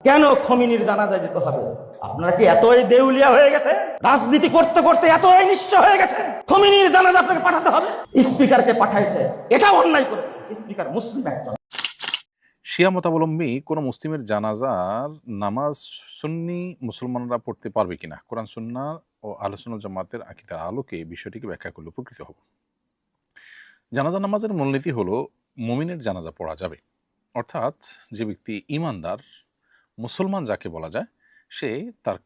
কেন খমিনির জানাজা যেতে হবে? আপনারা কি এতই দেউলিয়া হয়ে গেছে? রাজনীতি করতে করতে এতই নিশ্চ হয়ে গেছে খমিনির জানাজা আপনাকে পাঠাতে হবে? স্পিকারকে পাঠাইছে, এটা অন্যায় করেছে। স্পিকার মুসলিম একজন। শিয়া মতাবলম্বী কোনো মুসলিমের জানাজার নামাজ সুন্নি মুসলমানরা পড়তে পারবে কিনা, কোরআন সুন্নাহ ও আহলে সুন্নাত জামাতের আকীদার আলোকে এই বিষয়টিকে ব্যাখ্যা করলে উপকৃত হব। জানাজা নামাজের মূলনীতি হলো মুমিনের জানাজা পড়া যাবে, অর্থাৎ যে ব্যক্তি ঈমানদার মুসলমান যাকে বলা যায় সে তার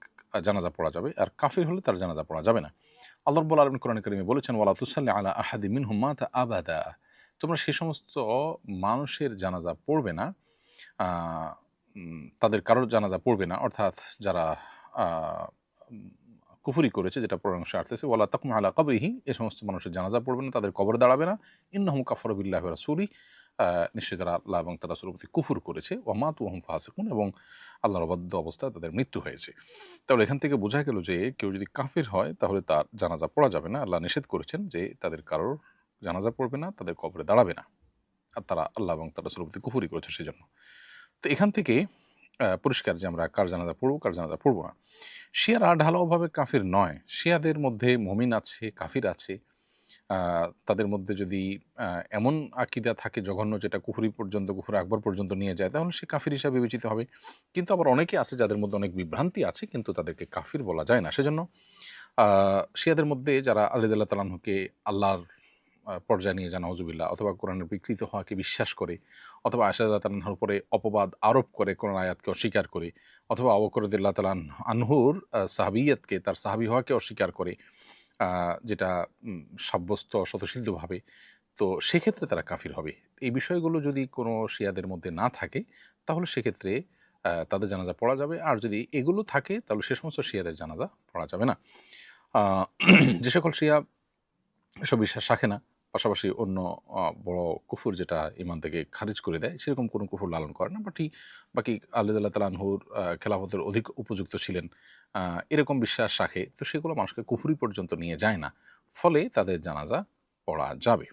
জানাজা পড়া যাবে, আর কাফির হলে তার জানাজা পড়া যাবে না। আল্লাহ রাব্বুল আলামিন কোরআনে কারিমে বলেছেন, ওয়ালা তুসাল্লি আলা আহাদিম মিনহুম মাতা আবাদা, তোমরা সে সমস্ত মানুষের জানাজা পড়বে না, তাদের কারোর জানাজা পড়বে না, অর্থাৎ যারা কুফরি করেছে, যেটা পরামর্শ আসতেছে ওয়ালা তাকুম আলা কবরিহি, এ সমস্ত মানুষের জানাজা পড়বে না, তাদের কবর দাঁড়াবে না। ইন্নাহুম কাফারু বিল্লাহি ওয়া রাসূলি, নিশ্চয়ই তারা আল্লাহ এবং তার রাসূলের প্রতি কুফর করেছে। ওয়া মাতু ওয়া হুম ফাসিকুন, এবং আল্লাহর অবাধ্য অবস্থায় তাদের মৃত্যু হয়েছে। তাহলে এখান থেকে বোঝা গেল যে কেউ যদি কাফির হয় তাহলে তার জানাজা পড়া যাবে না। আল্লাহ নিষেধ করেছেন যে তাদের কারোর জানাজা পড়বে না, তাদের কবরে দাঁড়াবে না, আর তারা আল্লাহ এবং তার রাসূলের প্রতি কুফরি করেছে সেজন্য। তো এখান থেকে পরিষ্কার যে আমরা কার জানাজা পড়ব, কার জানাজা পড়ব না। শিয়ারা ঢালাওভাবে কাফির নয়, শিয়াদের মধ্যে মুমিন আছে, কাফির আছে। তাদের মধ্যে যদি এমন আকীদা থাকে জঘন্য, যেটা কুফরি পর্যন্ত, কুফর আকবর পর্যন্ত নিয়ে যায়, তাহলে সে কাফির হিসাবে বিবেচিত হবে। কিন্তু আবার অনেকে আছে যাদের মধ্যে অনেক বিভ্রান্তি আছে, কিন্তু তাদেরকে কাফির বলা যায় না। সেজন্য শিয়াদের মধ্যে যারা আলী রাদিয়াল্লাহু তাআলা আনহুকে আল্লাহর পর্যায়ে নিয়ে যান নাউজুবিল্লাহ, অথবা কোরআনের বিকৃত হওয়াকে বিশ্বাস করে, অথবা আয়েশা রাদিয়াল্লাহু তাআলা আনহার উপরে অপবাদ আরোপ করে, কোরআন আয়াতকে অস্বীকার করে, অথবা আবু বকর রাদিয়াল্লাহু তাআলা আনহুর সাহাবিয়তকে, তার সাহাবী হওয়াকে অস্বীকার করে, যেটা সাব্যস্ত স্বতঃসিদ্ধভাবে, তো সেক্ষেত্রে তারা কাফির হবে। এই বিষয়গুলো যদি কোনো শিয়াদের মধ্যে না থাকে তাহলে সেক্ষেত্রে তাদের জানাজা পড়া যাবে, আর যদি এগুলো থাকে তাহলে সে সমস্ত শিয়াদের জানাজা পড়া যাবে না। যে সকল শিয়া এসব বিশ্বাস রাখে না, পাশাপাশি অন্য বড় কুফর যেটা ঈমান থেকে খারিজ করে দেয়, সেরকম কোনো কুফর লালন করে না, বাকি আলী রাদিয়াল্লাহু তাআলা আনহুর খেলাফতের অধিক উপযুক্ত ছিলেন, এরকম বিশ্বাস রাখে, তো সেগুলো মানুষকে কুফরি পর্যন্ত নিয়ে যায় না, ফলে তাদের জানাজা পড়া যাবে।